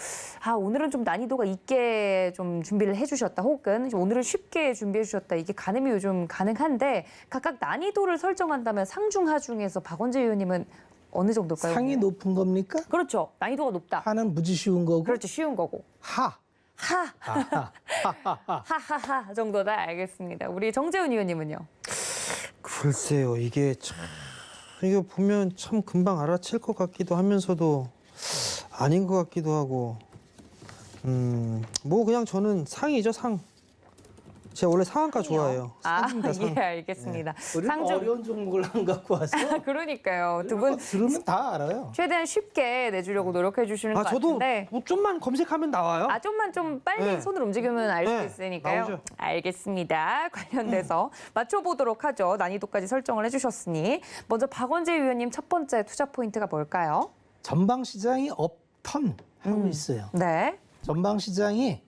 오늘은 좀 난이도가 있게 좀 준비를 해주셨다 혹은 오늘은 쉽게 준비해 주셨다 이게 가늠이 요즘 가능한데 각각 난이도를 설정한다면 상중하 중에서 박원재 의원님은 어느 정도일까요? 상이 높은 겁니까? 그렇죠. 난이도가 높다. 하는 무지 쉬운 거고. 그렇죠. 쉬운 거고. 하. 하하하 정도다. 알겠습니다. 우리 정재훈 의원님은요? 글쎄요, 이게 참 이거 보면 참 금방 알아챌 것 같기도 하면서도 아닌 것 같기도 하고. 뭐 그냥 저는 상이죠, 상. 제가 원래 상한가 좋아해요. 상입니다, 상. 예, 알겠습니다. 우리는 상중 어려운 종목을 안 갖고 와서 그러니까요. 두 분 들으면 다 알아요. 최대한 쉽게 내주려고 노력해 주시는 것 저도 같은데. 뭐 좀만 검색하면 나와요. 좀만 좀 빨리 네. 손을 움직이면 알 수 네, 있으니까요. 나오죠. 알겠습니다. 관련돼서 맞춰보도록 하죠. 난이도까지 설정을 해주셨으니. 먼저 박원재 위원님 첫 번째 투자 포인트가 뭘까요? 전방 시장이 업턴 하고 있어요. 네. 전방 시장이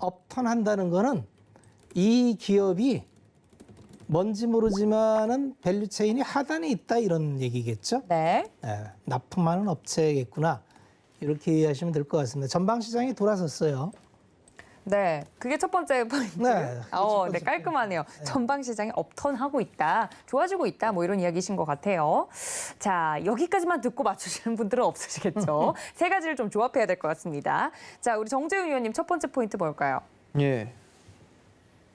업턴 한다는 거는 이 기업이 뭔지 모르지만은 밸류체인이 하단에 있다 이런 얘기겠죠. 네. 납품하는 업체겠구나. 이렇게 이해하시면 될 것 같습니다. 전방 시장이 돌아섰어요. 네. 그게 첫 번째 포인트. 네, 그게 첫 번째 네, 깔끔하네요. 전방 시장이 업턴하고 있다. 좋아지고 있다. 뭐 이런 이야기신 것 같아요. 자, 여기까지만 듣고 맞추시는 분들은 없으시겠죠. 세 가지를 좀 조합해야 될 것 같습니다. 자, 우리 정재훈 위원님 첫 번째 포인트 뭘까요? 예.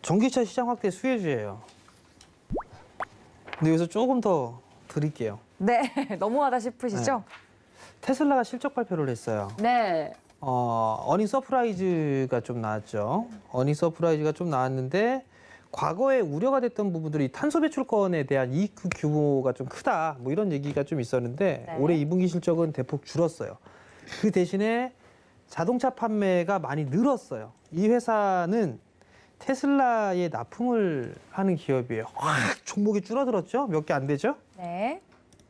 전기차 시장 확대 수혜주예요. 근데 여기서 조금 더 드릴게요. 네. 너무하다 싶으시죠? 테슬라가 실적 발표를 했어요. 네. 어닝 서프라이즈가 좀 나왔죠. 어닝 서프라이즈가 좀 나왔는데 과거에 우려가 됐던 부분들이 탄소 배출권에 대한 이익 규모가 좀 크다. 뭐 이런 얘기가 좀 있었는데 네. 올해 2분기 실적은 대폭 줄었어요. 그 대신에 자동차 판매가 많이 늘었어요. 이 회사는 테슬라에 납품을 하는 기업이에요. 확 종목이 줄어들었죠? 몇 개 안 되죠? 네.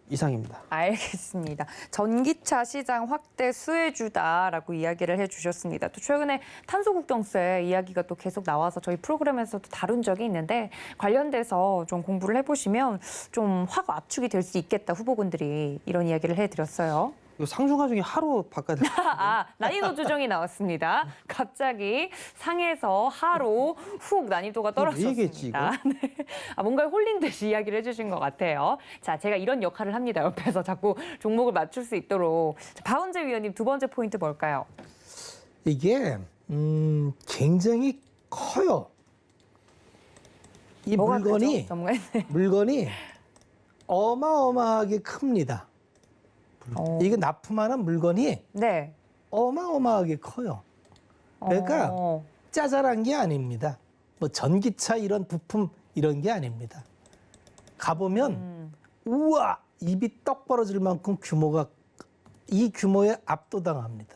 이상입니다. 알겠습니다. 전기차 시장 확대 수혜주다라고 이야기를 해주셨습니다. 또 최근에 탄소 국경세 이야기가 또 계속 나와서 저희 프로그램에서도 다룬 적이 있는데 관련돼서 좀 공부를 해보시면 좀 확 압축이 될 수 있겠다 후보군들이 이런 이야기를 해드렸어요. 이거 상중하 중에 하로 바꿔야 돼요. 난이도 조정이 나왔습니다. 갑자기 상에서 하로 훅 난이도가 왜 얘기했지, 떨어졌습니다. 네. 뭔가 홀린 듯이 이야기를 해주신 것 같아요. 자, 제가 이런 역할을 합니다. 옆에서 자꾸 종목을 맞출 수 있도록. 자, 박원재 위원님 두 번째 포인트 뭘까요? 이게 굉장히 커요. 이 뭐가 물건이 크죠? 전문가님? 물건이 어마어마하게 큽니다. 이게 납품하는 물건이 네. 어마어마하게 커요. 그러니까 짜잘한 게 아닙니다. 뭐 전기차 이런 부품 이런 게 아닙니다. 가보면 우와 입이 떡 벌어질 만큼 이 규모에 압도당합니다.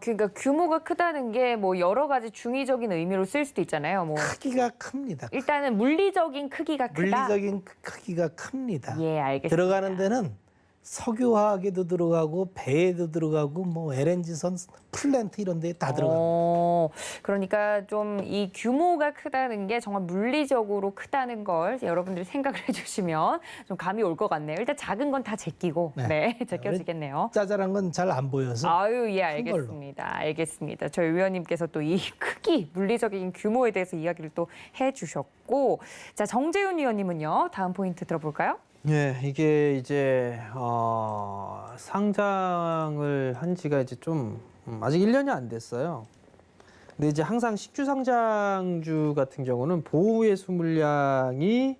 그러니까 규모가 크다는 게 뭐 여러 가지 중의적인 의미로 쓸 수도 있잖아요. 뭐 크기가 큽니다. 일단은 물리적인 크기가 크다. 물리적인 크기가 큽니다. 예, 알겠습니다. 들어가는 데는 석유화학에도 들어가고 배에도 들어가고 뭐 LNG선 플랜트 이런 데에 다 들어갑니다. 그러니까 좀 이 규모가 크다는 게 정말 물리적으로 크다는 걸 여러분들이 생각을 해주시면 좀 감이 올 것 같네요. 일단 작은 건 다 제끼고 네, 제껴지겠네요. 짜잘한 건 잘 안 보여서 아유, 예, 큰 걸로. 알겠습니다. 알겠습니다. 저희 의원님께서 또 이 크기, 물리적인 규모에 대해서 이야기를 또 해주셨고, 자, 정재훈 의원님은요, 다음 포인트 들어볼까요? 예, 이게 이제 상장을 한 지가 이제 좀 아직 1년이 안 됐어요. 근데 이제 항상 식주 상장주 같은 경우는 보호예수 물량이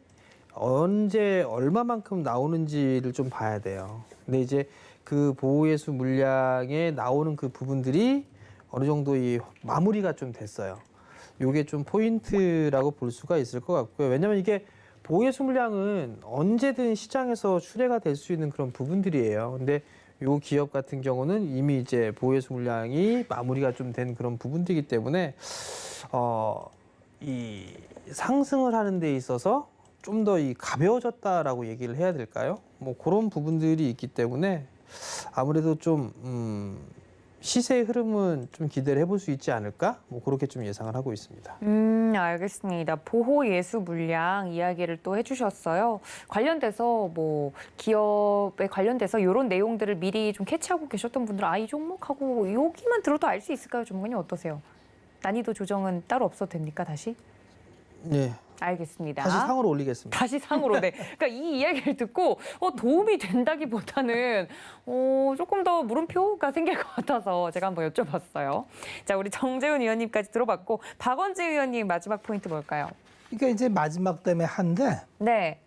언제 얼마만큼 나오는지를 좀 봐야 돼요. 근데 이제 그 보호예수 물량에 나오는 그 부분들이 어느 정도 이 마무리가 좀 됐어요. 요게 좀 포인트라고 볼 수가 있을 것 같고요. 왜냐면 이게 보호예수 물량은 언제든 시장에서 출회가 될 수 있는 그런 부분들이에요. 근데 요 기업 같은 경우는 이미 이제 보호예수 물량이 마무리가 좀 된 그런 부분들이기 때문에 이 상승을 하는 데 있어서 좀 더 이 가벼워졌다라고 얘기를 해야 될까요? 뭐 그런 부분들이 있기 때문에 아무래도 좀 시세의 흐름은 좀 기대를 해볼 수 있지 않을까? 뭐 그렇게 좀 예상을 하고 있습니다. 알겠습니다. 보호 예수 물량 이야기를 또 해주셨어요. 관련돼서 뭐 기업에 관련돼서 이런 내용들을 미리 좀 캐치하고 계셨던 분들은 이 종목하고 여기만 들어도 알 수 있을까요? 전문가님 어떠세요? 난이도 조정은 따로 없어도 됩니까? 다시? 네, 알겠습니다. 다시 상으로 올리겠습니다. 다시 상으로, 네. 그러니까 이 이야기를 듣고 도움이 된다기보다는 조금 더 물음표가 생길 것 같아서 제가 한번 여쭤봤어요. 자, 우리 정재훈 의원님까지 들어봤고 박원재 의원님 마지막 포인트 뭘까요? 그러니까 이제 마지막 때문에 한데 네.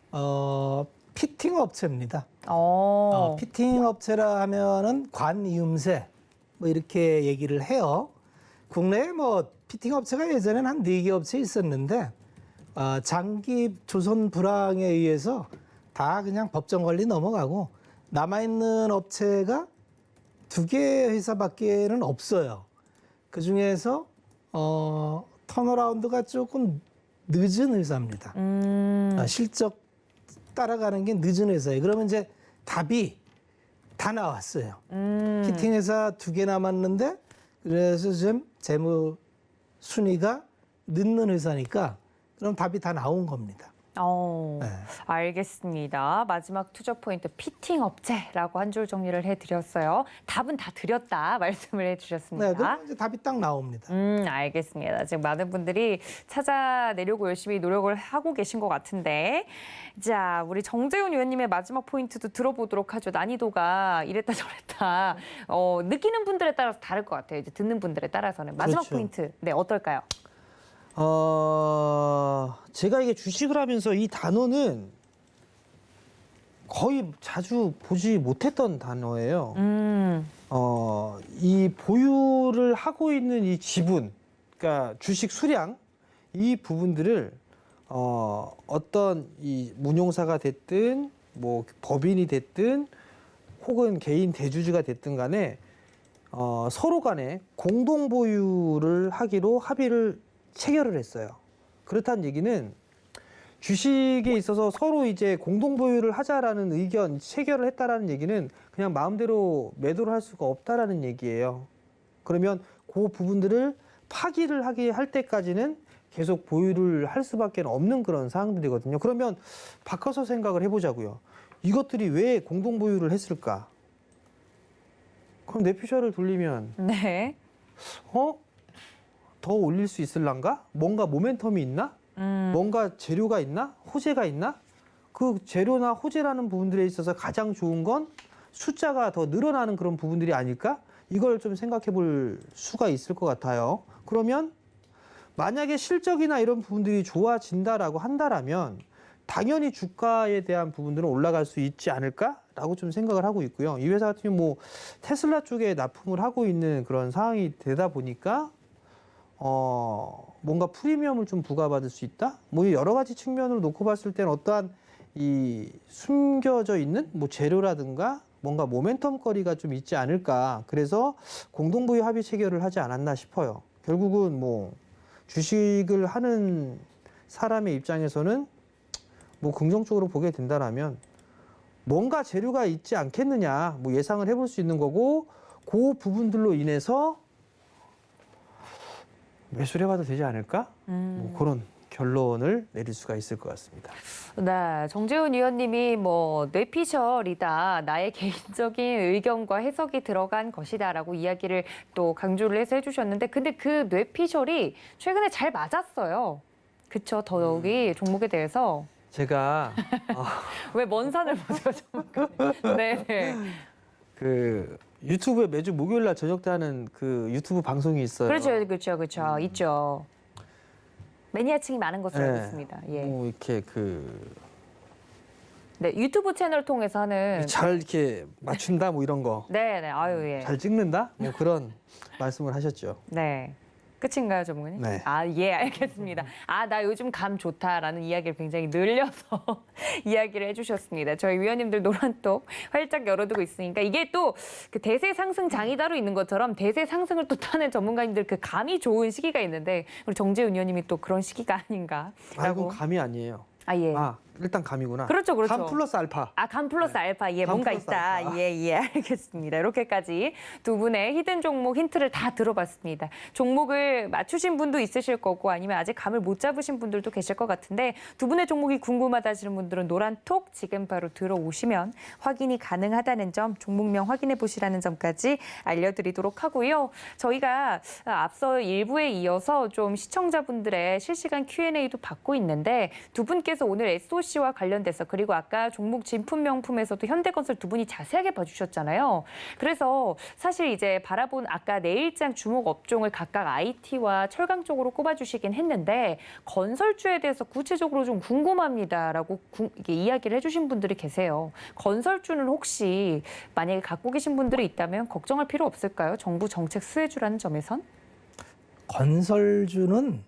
피팅 업체입니다. 어. 피팅 업체라 하면은 관이음새 뭐 이렇게 얘기를 해요. 국내에 뭐 피팅 업체가 예전에는 한 4개 업체 있었는데 장기 조선 불황에 의해서 다 그냥 법정 관리 넘어가고 남아있는 업체가 2개 회사밖에는 없어요. 그 중에서 턴어라운드가 조금 늦은 회사입니다. 실적 따라가는 게 늦은 회사예요. 그러면 이제 답이 다 나왔어요. 피팅 회사 2개 남았는데 그래서 지금 재무 순위가 늦는 회사니까 그럼 답이 다 나온 겁니다. 네. 알겠습니다. 마지막 투자 포인트 피팅 업체라고 한 줄 정리를 해드렸어요. 답은 다 드렸다 말씀을 해주셨습니다. 네, 그럼 이제 답이 딱 나옵니다. 알겠습니다. 지금 많은 분들이 찾아내려고 열심히 노력을 하고 계신 것 같은데, 자, 우리 정재훈 의원님의 마지막 포인트도 들어보도록 하죠. 난이도가 이랬다 저랬다 느끼는 분들에 따라서 다를 것 같아요. 이제 듣는 분들에 따라서는 마지막 그렇죠. 포인트, 네, 어떨까요? 제가 이게 주식을 하면서 이 단어는 거의 자주 보지 못했던 단어예요. 이 보유를 하고 있는 이 지분, 그러니까 주식 수량, 이 부분들을 어떤 이 문용사가 됐든 뭐 법인이 됐든 혹은 개인 대주주가 됐든 간에 서로 간에 공동 보유를 하기로 합의를 체결을 했어요. 그렇다는 얘기는 주식에 있어서 서로 이제 공동 보유를 하자라는 의견 체결을 했다라는 얘기는 그냥 마음대로 매도를 할 수가 없다라는 얘기예요. 그러면 그 부분들을 파기를 하게 할 때까지는 계속 보유를 할 수밖에 없는 그런 상황들이거든요. 그러면 바꿔서 생각을 해보자고요. 이것들이 왜 공동 보유를 했을까? 그럼 뇌피셜을 돌리면 네. 더 올릴 수 있을란가? 뭔가 모멘텀이 있나? 뭔가 재료가 있나? 호재가 있나? 그 재료나 호재라는 부분들에 있어서 가장 좋은 건 숫자가 더 늘어나는 그런 부분들이 아닐까? 이걸 좀 생각해 볼 수가 있을 것 같아요. 그러면 만약에 실적이나 이런 부분들이 좋아진다라고 한다라면 당연히 주가에 대한 부분들은 올라갈 수 있지 않을까라고 좀 생각을 하고 있고요. 이 회사 같은 경우 뭐 테슬라 쪽에 납품을 하고 있는 그런 상황이 되다 보니까 뭔가 프리미엄을 좀 부과받을 수 있다? 뭐 여러 가지 측면으로 놓고 봤을 때는 어떠한 이 숨겨져 있는 뭐 재료라든가 뭔가 모멘텀거리가 좀 있지 않을까. 그래서 공동보유 합의 체결을 하지 않았나 싶어요. 결국은 뭐 주식을 하는 사람의 입장에서는 뭐 긍정적으로 보게 된다라면 뭔가 재료가 있지 않겠느냐 뭐 예상을 해볼 수 있는 거고 그 부분들로 인해서 매수를 해봐도 되지 않을까? 뭐 그런 결론을 내릴 수가 있을 것 같습니다. 네, 정재훈 의원님이 뭐 뇌피셜이다, 나의 개인적인 의견과 해석이 들어간 것이다라고 이야기를 또 강조를 해서 해주셨는데, 근데 그 뇌피셜이 최근에 잘 맞았어요. 그쵸, 더욱이 종목에 대해서. 제가 왜 먼 산을 보세요, 정말. 네. 그 유튜브에 매주 목요일 날 저녁 때 하는 그 유튜브 방송이 있어요. 그렇죠. 있죠. 매니아층이 많은 것으로 알고 네. 있습니다. 예. 뭐 이렇게 네, 유튜브 채널 통해서 하는. 잘 이렇게 맞춘다 뭐 이런 거. 네, 아유, 예. 잘 찍는다? 뭐 그런 말씀을 하셨죠. 네. 끝인가요, 전문가님? 네. 아, 예, 알겠습니다. 아, 나 요즘 감 좋다라는 이야기를 굉장히 늘려서 이야기를 해주셨습니다. 저희 위원님들 노란톡 활짝 열어두고 있으니까 이게 또 그 대세 상승장이 따로 있는 것처럼 대세 상승을 또 타는 전문가님들 그 감이 좋은 시기가 있는데 우리 정재훈 위원님이 또 그런 시기가 아닌가라고. 아이고 감이 아니에요. 아, 예. 일단 감이구나. 그렇죠. 감 플러스 알파. 아, 감 플러스 알파. 예, 감 뭔가 플러스 있다. 알파. 예, 알겠습니다. 이렇게까지 두 분의 히든 종목 힌트를 다 들어봤습니다. 종목을 맞추신 분도 있으실 거고 아니면 아직 감을 못 잡으신 분들도 계실 것 같은데 두 분의 종목이 궁금하다 하시는 분들은 노란톡 지금 바로 들어오시면 확인이 가능하다는 점, 종목명 확인해 보시라는 점까지 알려드리도록 하고요. 저희가 앞서 일부에 이어서 좀 시청자분들의 실시간 Q&A도 받고 있는데 두 분께서 오늘 SOC와 관련돼서 그리고 아까 종목 진품명품에서도 현대건설 두 분이 자세하게 봐주셨잖아요. 그래서 사실 이제 바라본 아까 내일장 주목 업종을 각각 IT와 철강 쪽으로 꼽아주시긴 했는데 건설주에 대해서 구체적으로 좀 궁금합니다라고 이게 이야기를 해주신 분들이 계세요. 건설주는 혹시 만약에 갖고 계신 분들이 있다면 걱정할 필요 없을까요? 정부 정책 수혜주라는 점에선? 건설주는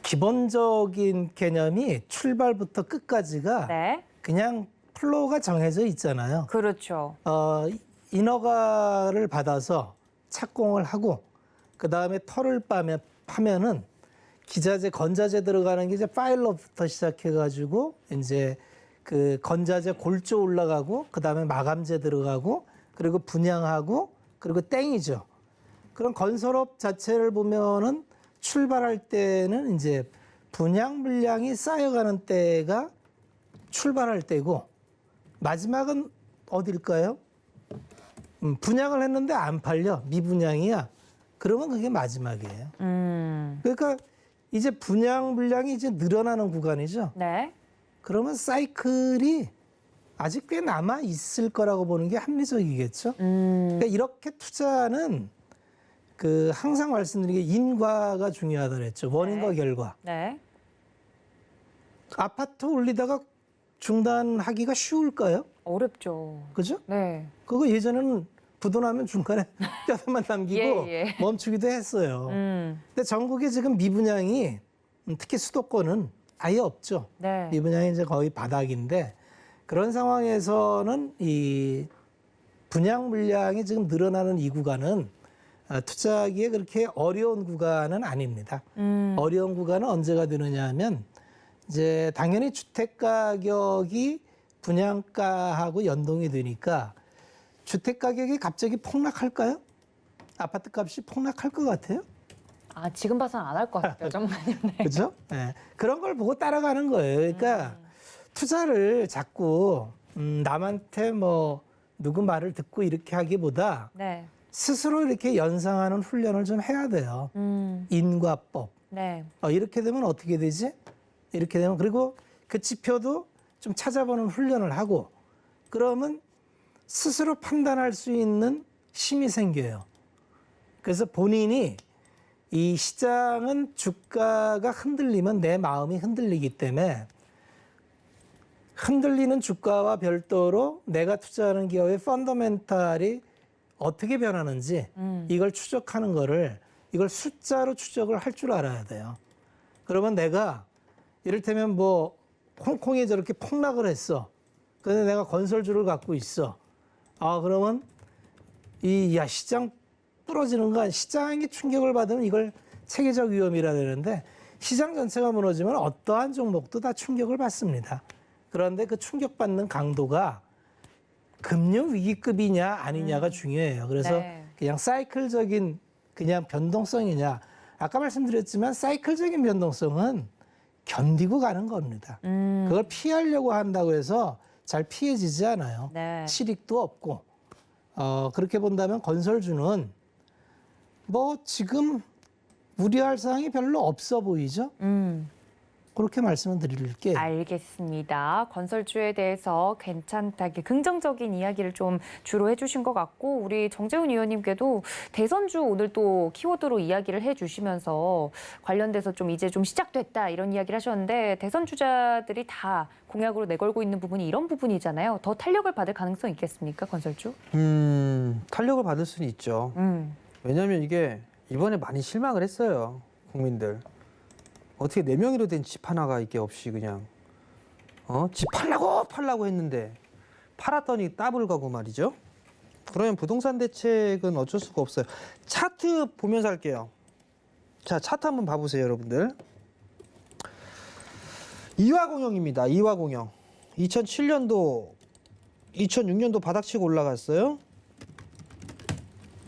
기본적인 개념이 출발부터 끝까지가 네, 그냥 플로우가 정해져 있잖아요. 그렇죠. 인허가를 받아서 착공을 하고 그 다음에 털을 파면은 기자재, 건자재 들어가는 게 이제 파일럿부터 시작해가지고 이제 그 건자재 골조 올라가고 그 다음에 마감재 들어가고 그리고 분양하고 그리고 땡이죠. 그런 건설업 자체를 보면은 출발할 때는 이제 분양 물량이 쌓여가는 때가 출발할 때고 마지막은 어딜까요? 분양을 했는데 안 팔려 미분양이야. 그러면 그게 마지막이에요. 그러니까 이제 분양 물량이 이제 늘어나는 구간이죠. 네. 그러면 사이클이 아직 꽤 남아 있을 거라고 보는 게 합리적이겠죠. 그러니까 이렇게 투자는 항상 말씀드린 게 인과가 중요하다 그랬죠. 원인과 결과. 네. 아파트 올리다가 중단하기가 쉬울까요? 어렵죠. 그죠? 네. 그거 예전에는 부도나면 중간에 뼈대만 남기고 예. 멈추기도 했어요. 근데 전국에 지금 미분양이 특히 수도권은 아예 없죠. 네. 미분양이 이제 거의 바닥인데 그런 상황에서는 이 분양 물량이 지금 늘어나는 이 구간은 투자하기에 그렇게 어려운 구간은 아닙니다. 어려운 구간은 언제가 되느냐 하면 이제 당연히 주택 가격이 분양가하고 연동이 되니까 주택 가격이 갑자기 폭락할까요? 아파트 값이 폭락할 것 같아요? 아, 지금 봐서는 안 할 것 같아요, 전문가님. 네. 그렇죠? 네. 그런 걸 보고 따라가는 거예요. 그러니까 투자를 자꾸 남한테 뭐 누구 말을 듣고 이렇게 하기보다 네. 스스로 이렇게 연상하는 훈련을 좀 해야 돼요. 인과법. 네. 이렇게 되면 어떻게 되지? 이렇게 되면 그리고 그 지표도 좀 찾아보는 훈련을 하고 그러면 스스로 판단할 수 있는 힘이 생겨요. 그래서 본인이 이 시장은 주가가 흔들리면 내 마음이 흔들리기 때문에 흔들리는 주가와 별도로 내가 투자하는 기업의 펀더멘탈이 어떻게 변하는지 이걸 추적하는 거를 이걸 숫자로 추적을 할 줄 알아야 돼요. 그러면 내가 이를테면 뭐 홍콩이 저렇게 폭락을 했어. 근데 내가 건설주를 갖고 있어. 그러면 시장 부러지는 거 시장이 충격을 받으면 이걸 체계적 위험이라 되는데 시장 전체가 무너지면 어떠한 종목도 다 충격을 받습니다. 그런데 그 충격받는 강도가 금융 위기급이냐 아니냐가 중요해요. 그래서 네. 그냥 사이클적인 그냥 변동성이냐. 아까 말씀드렸지만 사이클적인 변동성은 견디고 가는 겁니다. 그걸 피하려고 한다고 해서 잘 피해지지 않아요. 네. 실익도 없고. 그렇게 본다면 건설주는 뭐 지금 우려할 사항이 별로 없어 보이죠? 그렇게 말씀을 드릴게요. 알겠습니다. 건설주에 대해서 괜찮다, 긍정적인 이야기를 좀 주로 해주신 것 같고, 우리 정재훈 의원님께도 대선주 오늘 또 키워드로 이야기를 해주시면서 관련돼서 좀 이제 좀 시작됐다 이런 이야기를 하셨는데, 대선 주자들이 다 공약으로 내걸고 있는 부분이 이런 부분이잖아요. 더 탄력을 받을 가능성이 있겠습니까, 건설주? 탄력을 받을 수는 있죠. 왜냐하면 이게 이번에 많이 실망을 했어요, 국민들. 어떻게 4명이로 된 집 하나가 이게 없이 그냥 집 팔라고 했는데 팔았더니 더블 가고 말이죠. 그러면 부동산 대책은 어쩔 수가 없어요. 차트 보면서 할게요. 자, 차트 한번 봐보세요, 여러분들. 이화공영입니다. 이화공영. 2007년도, 2006년도 바닥치고 올라갔어요.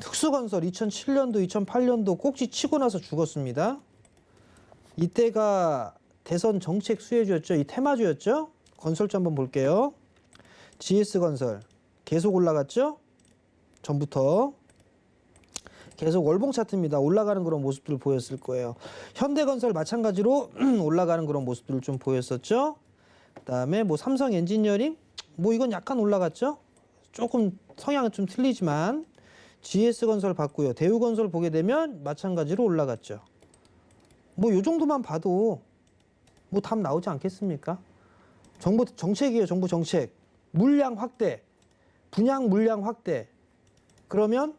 특수건설 2007년도, 2008년도 꼭지 치고 나서 죽었습니다. 이때가 대선 정책 수혜주였죠. 이 테마주였죠. 건설주 한번 볼게요. GS건설 계속 올라갔죠. 전부터 계속 월봉 차트입니다. 올라가는 그런 모습들을 보였을 거예요. 현대건설 마찬가지로 올라가는 그런 모습들을 좀 보였었죠. 그다음에 뭐 삼성 엔지니어링 뭐 이건 약간 올라갔죠. 조금 성향은 좀 틀리지만 GS건설 봤고요. 대우건설 보게 되면 마찬가지로 올라갔죠. 뭐 요 정도만 봐도 뭐 답 나오지 않겠습니까? 정부 정책이에요. 정부 정책. 물량 확대. 분양 물량 확대. 그러면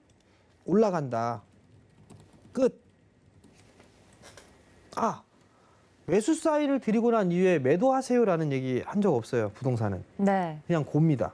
올라간다. 끝. 매수 사인을 드리고 난 이후에 매도하세요라는 얘기 한 적 없어요. 부동산은. 네. 그냥 곱니다.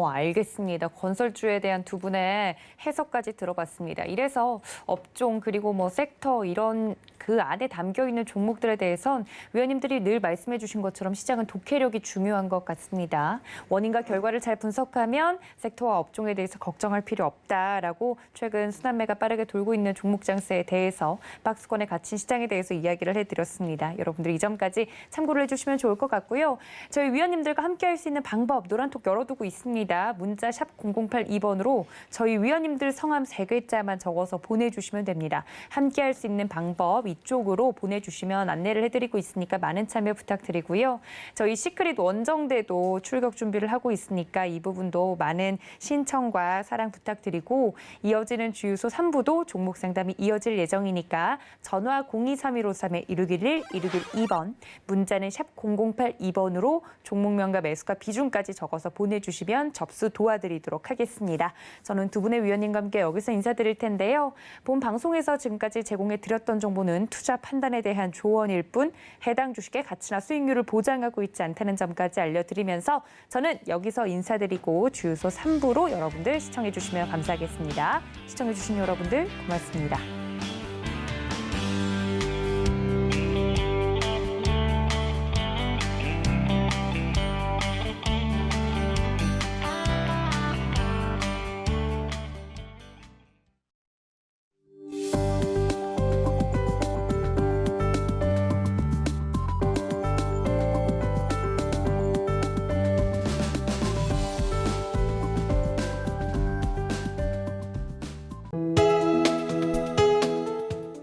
알겠습니다. 건설주에 대한 두 분의 해석까지 들어봤습니다. 이래서 업종 그리고 뭐 섹터 이런 그 안에 담겨 있는 종목들에 대해선 위원님들이 늘 말씀해 주신 것처럼 시장은 독해력이 중요한 것 같습니다. 원인과 결과를 잘 분석하면 섹터와 업종에 대해서 걱정할 필요 없다라고 최근 순환매가 빠르게 돌고 있는 종목 장세에 대해서 박스권에 갇힌 시장에 대해서 이야기를 해드렸습니다. 여러분들 이 점까지 참고를 해주시면 좋을 것 같고요. 저희 위원님들과 함께할 수 있는 방법 노란톡 열어두고 있습니다. 문자 샵 0082번으로 저희 위원님들 성함 3글자만 적어서 보내주시면 됩니다. 함께할 수 있는 방법 이쪽으로 보내주시면 안내를 해드리고 있으니까 많은 참여 부탁드리고요. 저희 시크릿 원정대도 출격 준비를 하고 있으니까 이 부분도 많은 신청과 사랑 부탁드리고 이어지는 주유소 3부도 종목 상담이 이어질 예정이니까 전화 023153-1611, 1612번, 문자는 샵 0082번으로 종목명과 매수가 비중까지 적어서 보내주시면 접수 도와드리도록 하겠습니다. 저는 두 분의 위원님과 함께 여기서 인사드릴 텐데요. 본 방송에서 지금까지 제공해드렸던 정보는 투자 판단에 대한 조언일 뿐 해당 주식의 가치나 수익률을 보장하고 있지 않다는 점까지 알려드리면서 저는 여기서 인사드리고 주유소 3부로 여러분들 시청해주시면 감사하겠습니다. 시청해주신 여러분들 고맙습니다.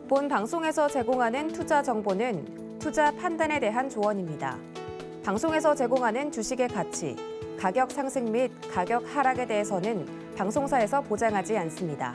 본 방송에서 제공하는 투자 정보는 투자 판단에 대한 조언입니다. 방송에서 제공하는 주식의 가치, 가격 상승 및 가격 하락에 대해서는 방송사에서 보장하지 않습니다.